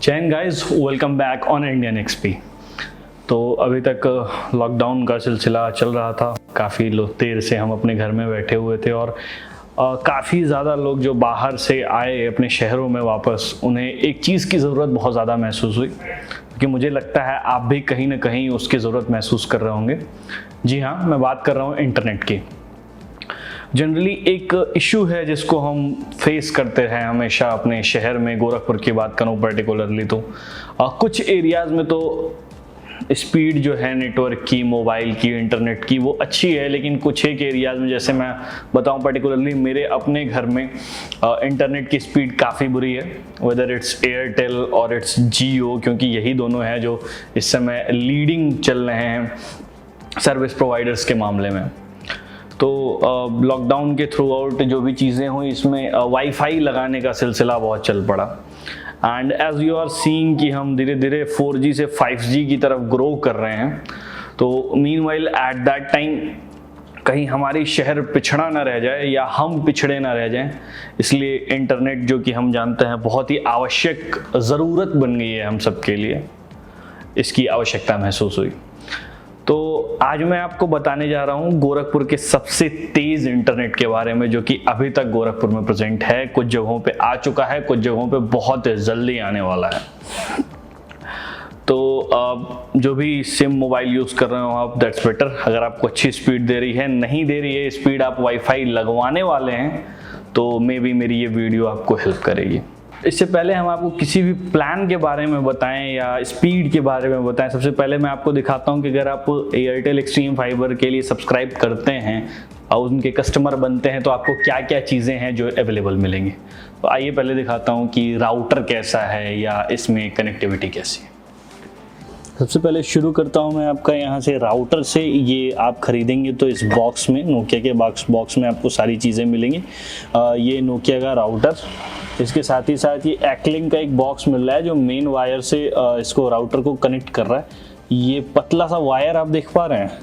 Jain guys, welcome back on Indian XP. तो अभी तक लॉकडाउन का सिलसिला चल रहा था। काफ़ी लोग देर से हम अपने घर में बैठे हुए थे और काफ़ी ज़्यादा लोग जो बाहर से आए अपने शहरों में वापस, उन्हें एक चीज़ की ज़रूरत बहुत ज़्यादा महसूस हुई, क्योंकि मुझे लगता है आप भी कहीं ना कहीं उसकी ज़रूरत महसूस कर रहे होंगे। जी हाँ, मैं बात कर रहा हूँ इंटरनेट की। जनरली एक इशू है जिसको हम फेस करते हैं हमेशा अपने शहर में। गोरखपुर की बात करूँ पर्टिकुलरली तो कुछ एरियाज़ में तो स्पीड जो है नेटवर्क की, मोबाइल की, इंटरनेट की, वो अच्छी है, लेकिन कुछ एक एरियाज़ में, जैसे मैं बताऊं पर्टिकुलरली मेरे अपने घर में इंटरनेट की स्पीड काफ़ी बुरी है। वेदर इट्स एयरटेल और इट्स जियो, क्योंकि यही दोनों हैं जो इस समय लीडिंग चल रहे हैं सर्विस प्रोवाइडर्स के मामले में। तो लॉकडाउन के थ्रू आउट जो भी चीज़ें हुई, इसमें वाईफाई लगाने का सिलसिला बहुत चल पड़ा। And as you are seeing कि हम धीरे धीरे 4G से 5G की तरफ ग्रो कर रहे हैं। तो मीनवाइल एट दैट टाइम कहीं हमारी शहर पिछड़ा ना रह जाए या हम पिछड़े ना रह जाएं, इसलिए इंटरनेट जो कि हम जानते हैं बहुत ही आवश्यक ज़रूरत बन गई है हम सबके लिए, इसकी आवश्यकता महसूस हुई। तो आज मैं आपको बताने जा रहा हूँ गोरखपुर के सबसे तेज़ इंटरनेट के बारे में, जो कि अभी तक गोरखपुर में प्रेजेंट है। कुछ जगहों पे आ चुका है, कुछ जगहों पे बहुत जल्दी आने वाला है। तो जो भी सिम मोबाइल यूज़ कर रहे हो आप, दैट्स बेटर। अगर आपको अच्छी स्पीड दे रही है, नहीं दे रही है स्पीड, आप वाईफाई लगवाने वाले हैं, तो मे बी मेरी ये वीडियो आपको हेल्प करेगी। इससे पहले हम आपको किसी भी प्लान के बारे में बताएं या स्पीड के बारे में बताएं, सबसे पहले मैं आपको दिखाता हूं कि अगर आप एयरटेल एक्सट्रीम फाइबर के लिए सब्सक्राइब करते हैं और उनके कस्टमर बनते हैं, तो आपको क्या क्या चीज़ें हैं जो अवेलेबल मिलेंगी। तो आइए पहले दिखाता हूं कि राउटर कैसा है या इसमें कनेक्टिविटी कैसी है। सबसे पहले शुरू करता हूं मैं आपका यहाँ से राउटर से। ये आप खरीदेंगे तो इस बॉक्स में, नोकिया के बॉक्स में आपको सारी चीज़ें मिलेंगी। ये नोकिया का राउटर, इसके साथ ही साथ ये एक्लिंक का एक बॉक्स मिल रहा है जो मेन वायर से इसको राउटर को कनेक्ट कर रहा है। ये पतला सा वायर आप देख पा रहे हैं,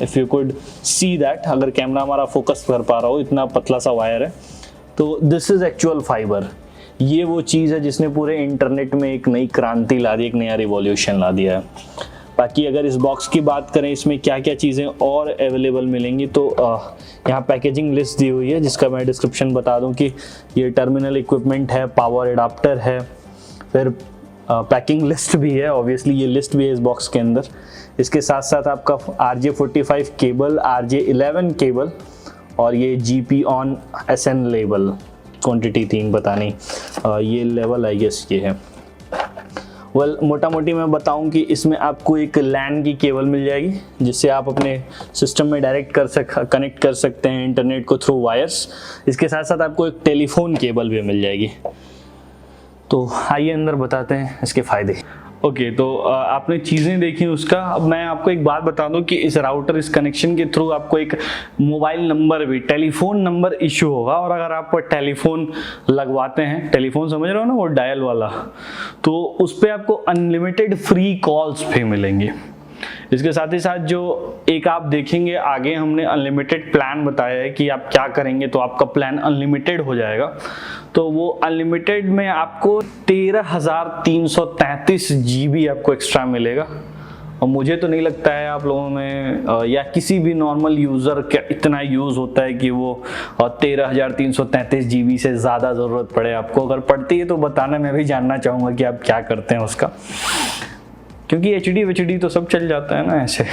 if you could see that, अगर कैमरा हमारा फोकस कर पा रहा हो, इतना पतला सा वायर है। तो दिस इज़ एक्चुअल फाइबर। ये वो चीज़ है जिसने पूरे इंटरनेट में एक नई क्रांति ला दी, एक नया रिवॉल्यूशन ला दिया है। बाकी अगर इस बॉक्स की बात करें, इसमें क्या क्या चीज़ें और अवेलेबल मिलेंगी, तो यहाँ पैकेजिंग लिस्ट दी हुई है, जिसका मैं डिस्क्रिप्शन बता दूं कि ये टर्मिनल इक्विपमेंट है, पावर एडाप्टर है, फिर पैकिंग लिस्ट भी है। ऑब्वियसली ये लिस्ट भी है इस बॉक्स के अंदर। इसके साथ साथ आपका RJ45 केबल, RJ11 केबल और ये GP on SN label, quantity 3 पता नहीं, ये लेवल आई गेस ये है। मोटा मोटी मैं बताऊं कि इसमें आपको एक लैन की केबल मिल जाएगी, जिससे आप अपने सिस्टम में डायरेक्ट कनेक्ट कर सकते हैं इंटरनेट को थ्रू वायर्स। इसके साथ साथ आपको एक टेलीफोन केबल भी मिल जाएगी। तो आइए अंदर बताते हैं इसके फ़ायदे। ओके, तो आपने चीज़ें देखी उसका। अब मैं आपको एक बात बता दूं कि इस राउटर, इस कनेक्शन के थ्रू आपको एक मोबाइल नंबर भी, टेलीफोन नंबर इशू होगा। और अगर आप टेलीफोन लगवाते हैं, टेलीफोन समझ रहे हो ना, वो डायल वाला, तो उस पर आपको अनलिमिटेड फ्री कॉल्स भी मिलेंगे। इसके साथ ही साथ जो एक आप देखेंगे आगे, हमने अनलिमिटेड प्लान बताया है कि आप क्या करेंगे तो आपका प्लान अनलिमिटेड हो जाएगा। तो वो अनलिमिटेड में आपको 13,333 GB आपको एक्स्ट्रा मिलेगा। और मुझे तो नहीं लगता है आप लोगों में या किसी भी नॉर्मल यूज़र का इतना यूज़ होता है कि वो 13,333 GB से ज़्यादा ज़रूरत पड़े आपको। अगर पड़ती है तो बताना, मैं भी जानना चाहूँगा कि आप क्या करते हैं उसका, क्योंकि HD तो सब चल जाता है ना ऐसे।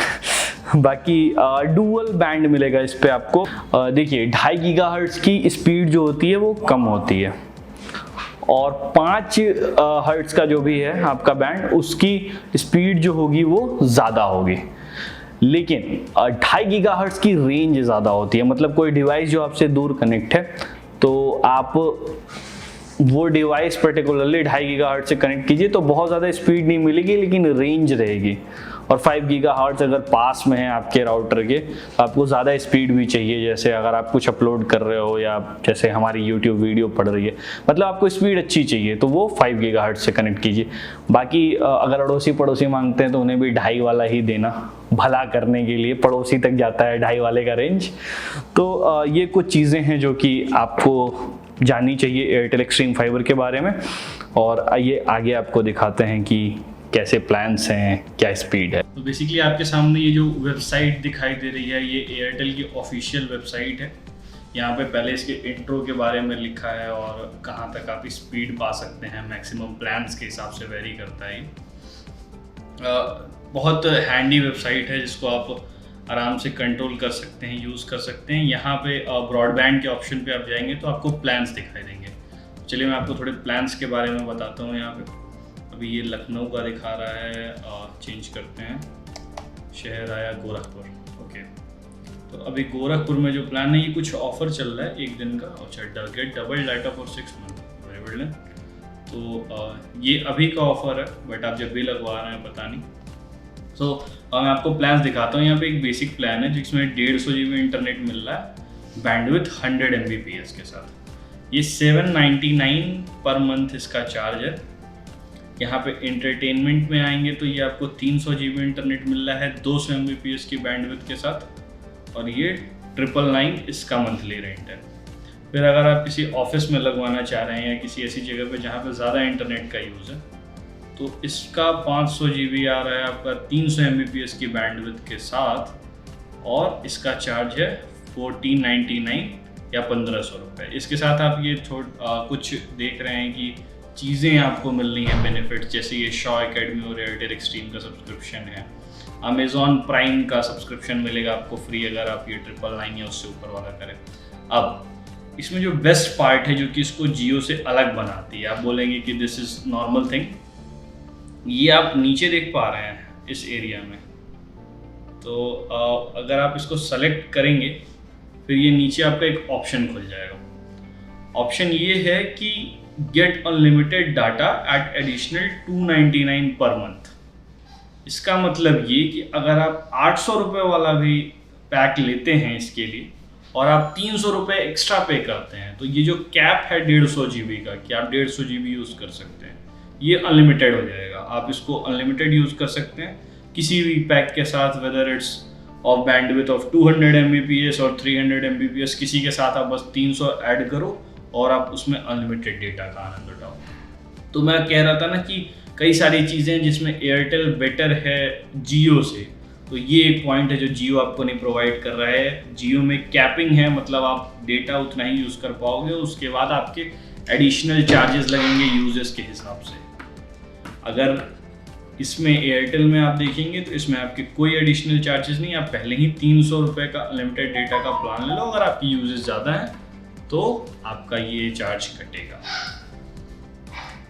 बाकी डुअल बैंड मिलेगा इस पे आपको। देखिए 2.5 GHz की स्पीड जो होती है वो कम होती है, और 5 हर्ट्ज का जो भी है आपका बैंड, उसकी स्पीड जो होगी वो ज़्यादा होगी। लेकिन 2.5 GHz की रेंज ज़्यादा होती है। मतलब कोई डिवाइस जो आपसे दूर कनेक्ट है, तो आप वो डिवाइस पर्टिकुलरली 2.5 GHz से कनेक्ट कीजिए तो बहुत ज़्यादा स्पीड नहीं मिलेगी, लेकिन रेंज रहेगी। और 5 GHz अगर पास में है आपके राउटर के, तो आपको ज़्यादा स्पीड भी चाहिए। जैसे अगर आप कुछ अपलोड कर रहे हो या जैसे हमारी YouTube वीडियो पढ़ रही है, मतलब आपको स्पीड अच्छी चाहिए, तो वो 5 GHz से कनेक्ट कीजिए। बाकी अगर अड़ोसी पड़ोसी मांगते हैं तो उन्हें भी 2.5 वाला ही देना, भला करने के लिए। पड़ोसी तक जाता है 2.5 वाले का रेंज। तो ये कुछ चीज़ें हैं जो कि आपको जाननी चाहिए एयरटेल एक्सट्रीम फाइबर के बारे में। और आइए आगे आपको दिखाते हैं कि कैसे प्लान्स हैं, क्या स्पीड है। तो बेसिकली आपके सामने ये जो वेबसाइट दिखाई दे रही है ये एयरटेल की ऑफिशियल वेबसाइट है। यहाँ पे पहले इसके इंट्रो के बारे में लिखा है और कहाँ तक आप स्पीड पा सकते हैं, मैक्सिमम प्लान्स के हिसाब से वेरी करता है। बहुत हैंडी वेबसाइट है जिसको आप आराम से कंट्रोल कर सकते हैं, यूज़ कर सकते हैं। यहाँ पे ब्रॉडबैंड के ऑप्शन पे आप जाएंगे तो आपको प्लान्स दिखाई देंगे। चलिए मैं आपको थोड़े प्लान्स के बारे में बताता हूँ। यहाँ पे अभी ये लखनऊ का दिखा रहा है, चेंज करते हैं, शहर आया गोरखपुर। ओके, तो अभी गोरखपुर में जो प्लान है ये कुछ ऑफर चल रहा है 1 दिन का। अच्छा, get double data for 6 month, very good. तो ये अभी का ऑफर है, बट आप जब भी लगवा रहे हैं पता नहीं। तो मैं आपको प्लान्स दिखाता हूँ। यहाँ पे एक बेसिक प्लान है जिसमें 150 GB इंटरनेट मिल रहा है, बैंडविड्थ 100 Mbps के साथ। ये 799 पर मंथ इसका चार्ज है। यहाँ पे एंटरटेनमेंट में आएंगे तो ये आपको 300 GB इंटरनेट मिल रहा है 200 Mbps की बैंडविड्थ के साथ, और ये 999 इसका मंथली रेंट है। फिर अगर आप किसी ऑफिस में लगवाना चाह रहे हैं या किसी ऐसी जगह पे जहाँ पे ज़्यादा इंटरनेट का यूज़ है तो इसका 500 GB आ रहा है आपका 300 Mbps की बैंडविड्थ के साथ, और इसका चार्ज है 1499 या 1500 रुपये। इसके साथ आप ये कुछ देख रहे हैं कि चीज़ें आपको मिल रही हैं बेनिफिट, जैसे ये शॉ एकेडमी और एयरटेल एक्सट्रीम का सब्सक्रिप्शन है। अमेजॉन प्राइम का सब्सक्रिप्शन मिलेगा आपको फ्री अगर आप ये 999 या उससे ऊपर वाला करें। अब इसमें जो बेस्ट पार्ट है जो कि इसको जियो से अलग बनाती है, आप बोलेंगे कि दिस इज़ नॉर्मल थिंग, ये आप नीचे देख पा रहे हैं इस एरिया में। तो अगर आप इसको सेलेक्ट करेंगे फिर ये नीचे आपका एक ऑप्शन खुल जाएगा। ऑप्शन ये है कि get unlimited data at additional 299 per month. इसका मतलब ये कि अगर आप 800 रुपये वाला भी पैक लेते हैं इसके लिए और आप 300 रुपये एक्स्ट्रा पे करते हैं तो ये जो कैप है 150 GB का कि आप 150 GB यूज़ कर सकते हैं, ये अनलिमिटेड हो जाएगा। आप इसको अनलिमिटेड यूज़ कर सकते हैं किसी भी पैक के साथ, whether it's of bandwidth of 200 Mbps और 300 Mbps, किसी के साथ आप बस 300 ऐड करो और आप उसमें अनलिमिटेड डेटा का आनंद उठाओ। तो मैं कह रहा था ना कि कई सारी चीज़ें जिसमें एयरटेल बेटर है जियो से, तो ये एक पॉइंट है जो जियो आपको नहीं प्रोवाइड कर रहा है। जियो में कैपिंग है, मतलब आप डेटा उतना ही यूज़ कर पाओगे, उसके बाद आपके एडिशनल चार्जेस लगेंगे यूजेस के हिसाब से। अगर इसमें एयरटेल में आप देखेंगे तो इसमें आपके कोई एडिशनल चार्जेस नहीं, आप पहले ही 300 रुपये का अनलिमिटेड डेटा का प्लान ले लो। अगर आपकी यूजेस ज़्यादा हैं तो आपका ये चार्ज कटेगा।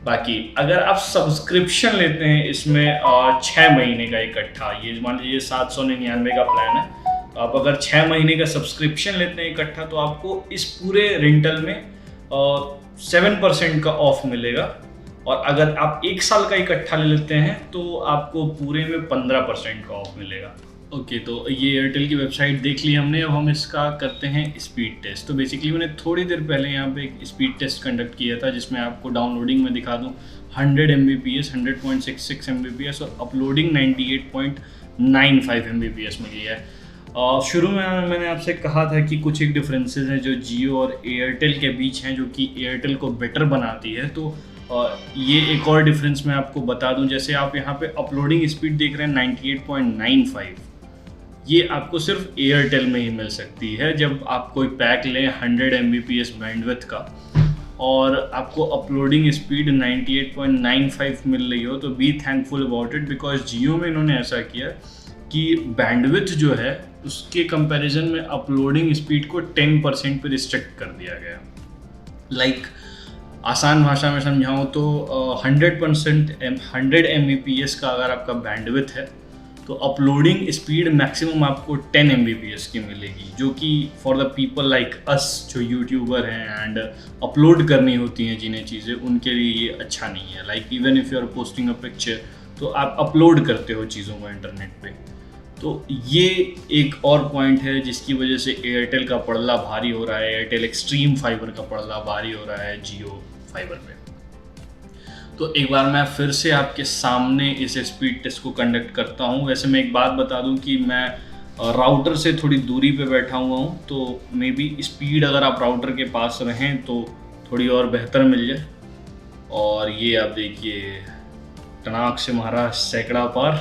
बाकी अगर आप सब्सक्रिप्शन लेते हैं इसमें 6 महीने का इकट्ठा, ये मान लीजिए 799 का प्लान है, तो आप अगर 6 महीने का सब्सक्रिप्शन लेते हैं इकट्ठा तो आपको इस पूरे रेंटल में 7% का ऑफ मिलेगा, और अगर आप 1 साल का इकट्ठा ले लेते हैं तो आपको पूरे में 15% का ऑफ मिलेगा। ओके, तो ये एयरटेल की वेबसाइट देख ली हमने। अब हम इसका करते हैं स्पीड टेस्ट। तो बेसिकली मैंने थोड़ी देर पहले यहाँ पे एक स्पीड टेस्ट कंडक्ट किया था जिसमें आपको डाउनलोडिंग में दिखा दूँ 100 Mbps 100.66 Mbps और अपलोडिंग 98.95 Mbps में लिया है। शुरू में मैंने आपसे कहा था कि कुछ एक डिफरेंसेस हैं जो जियो और एयरटेल के बीच हैं जो कि एयरटेल को बेटर बनाती है। तो ये एक और डिफरेंस मैं आपको बता दूं, जैसे आप यहाँ पे अपलोडिंग स्पीड देख रहे हैं 98.95, ये आपको सिर्फ एयरटेल में ही मिल सकती है। जब आप कोई पैक लें 100 Mbps बैंडविड्थ का और आपको अपलोडिंग स्पीड 98.95 मिल रही हो तो be thankful about it, because Jio में इन्होंने ऐसा किया कि बैंडविड्थ जो है उसके कंपैरिजन में अपलोडिंग स्पीड को 10% पे रिस्ट्रिक्ट कर दिया गया। लाइक आसान भाषा में समझाऊँ तो 100 Mbps का अगर आपका बैंडविड्थ है तो अपलोडिंग स्पीड मैक्सिमम आपको 10 Mbps की मिलेगी, जो कि for the people like us जो यूट्यूबर हैं एंड अपलोड करनी होती हैं जिन्हें चीज़ें, उनके लिए ये अच्छा नहीं है। Like even if you are posting a picture तो आप अपलोड करते हो चीज़ों को इंटरनेट पे। तो ये एक और पॉइंट है जिसकी वजह से एयरटेल का पड़ला भारी हो रहा है, एयरटेल एक्सट्रीम फाइबर का पड़ला भारी हो रहा है जियो फाइबर पे। तो एक बार मैं फिर से आपके सामने इस स्पीड टेस्ट को कंडक्ट करता हूँ। वैसे मैं एक बात बता दूँ कि मैं राउटर से थोड़ी दूरी पे बैठा हुआ हूँ, तो मे बी स्पीड अगर आप राउटर के पास रहें तो थोड़ी और बेहतर मिल जाए। और ये आप देखिए टनाक से महाराज सैकड़ा पार।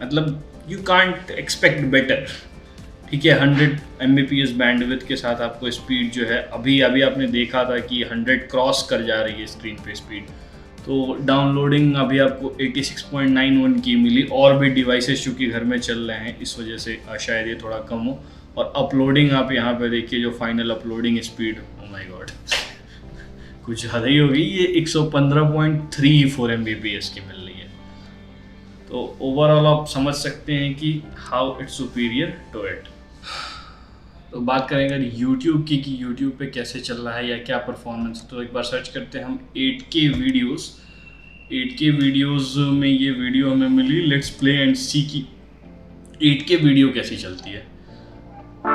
मतलब यू कांट एक्सपेक्ट बेटर। ठीक है, 100 Mbps बैंडविड्थ के साथ आपको स्पीड जो है अभी आपने देखा था कि 100 क्रॉस कर जा रही है स्क्रीन पे स्पीड। तो डाउनलोडिंग अभी आपको 86.91 की मिली, और भी डिवाइसेस चूँकि घर में चल रहे हैं इस वजह से शायद ये थोड़ा कम हो। और अपलोडिंग आप यहाँ पे देखिए, जो final uploading speed, oh my God कुछ ज़्यादा ही होगी, ये 115.34 Mbps की मिल रही है। तो ओवरऑल आप समझ सकते हैं कि how it's superior to it. तो बात करेंगे YouTube की कि YouTube पे कैसे चल रहा है या क्या परफॉर्मेंस। तो एक बार सर्च करते हैं हम 8K वीडियोस। 8K वीडियोस में ये वीडियो हमें मिली, लेट्स प्ले एंड सी की 8K वीडियो कैसी चलती है। तो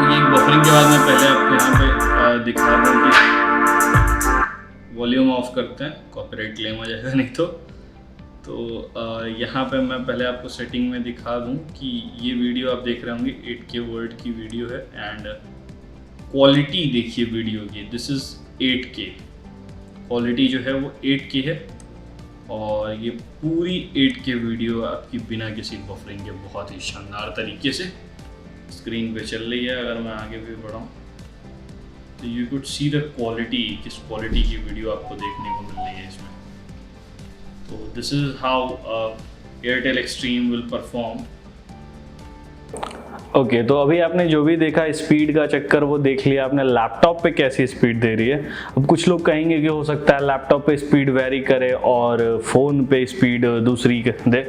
ये बफरिंग के बाद मैं पहले आपको यहाँ पे दिखा रहा हूँ कि वॉल्यूम ऑफ करते हैं, कॉपीराइट क्लेम हो जाएगा नहीं तो यहाँ पे मैं पहले आपको सेटिंग में दिखा दूँ कि ये वीडियो आप देख रहे होंगे 8K वर्ड की वीडियो है। एंड क्वालिटी देखिए वीडियो की, दिस इज़ 8K, क्वालिटी जो है वो 8K है। और ये पूरी 8K वीडियो आपकी बिना किसी बफरिंग के बहुत ही शानदार तरीके से स्क्रीन पे चल रही है। अगर मैं आगे भी बढ़ाऊँ तो you could see the quality, किस क्वालिटी की वीडियो आपको देखने को मिल रही है इसमें। तो this is how Airtel extreme will perform. Okay, तो अभी आपने जो भी देखा स्पीड का चक्कर वो देख लिया आपने, लैपटॉप पे कैसी स्पीड दे रही है। अब कुछ लोग कहेंगे कि हो सकता है लैपटॉप पे स्पीड वेरी करे और फ़ोन पे स्पीड दूसरी दे।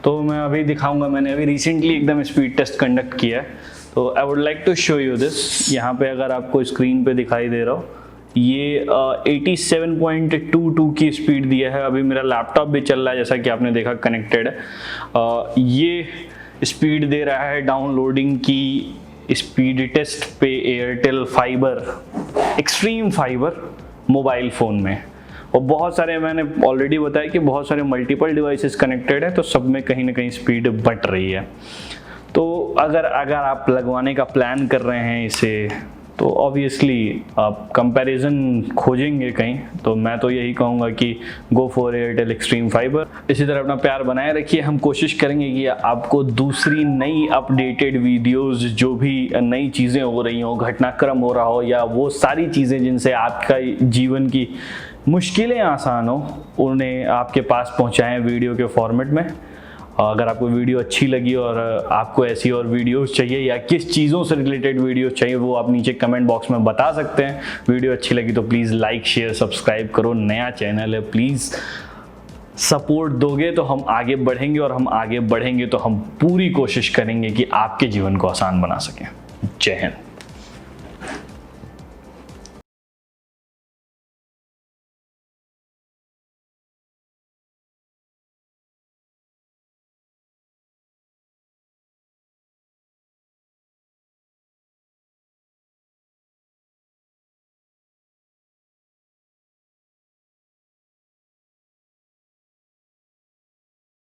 तो मैं अभी दिखाऊंगा, मैंने अभी रिसेंटली एकदम स्पीड टेस्ट कंडक्ट किया है। तो I would like to show you this. यहाँ पे अगर आपको स्क्रीन पे दिखाई दे रहा हो, ये 87.22 की स्पीड दिया है। अभी मेरा लैपटॉप भी चल रहा है जैसा कि आपने देखा कनेक्टेड है। ये स्पीड दे रहा है डाउनलोडिंग की स्पीड टेस्ट पे Airtel fibre, extreme fibre mobile phone में। और बहुत सारे, मैंने ऑलरेडी बताया कि बहुत सारे मल्टीपल डिवाइसेस कनेक्टेड है, तो सब में कहीं ना कहीं स्पीड बढ़ रही है। तो अगर आप लगवाने का प्लान कर रहे हैं इसे, तो ऑब्वियसली आप कंपैरिजन खोजेंगे कहीं, तो मैं तो यही कहूँगा कि go for Airtel extreme fibre. इसी तरह अपना प्यार बनाए रखिए। हम कोशिश करेंगे कि आपको दूसरी नई अपडेटेड वीडियोस, जो भी नई चीज़ें हो रही हो, घटनाक्रम हो रहा हो, या वो सारी चीज़ें जिनसे आपका जीवन की मुश्किलें आसान हो, उन्हें आपके पास पहुँचाएँ वीडियो के फॉर्मेट में। अगर आपको वीडियो अच्छी लगी और आपको ऐसी और वीडियोस चाहिए या किस चीज़ों से रिलेटेड वीडियोस चाहिए, वो आप नीचे कमेंट बॉक्स में बता सकते हैं। वीडियो अच्छी लगी तो प्लीज़ लाइक शेयर सब्सक्राइब करो। नया चैनल है, प्लीज़ सपोर्ट दोगे तो हम आगे बढ़ेंगे, और हम आगे बढ़ेंगे तो हम पूरी कोशिश करेंगे कि आपके जीवन को आसान बना सकें। जय हिंद।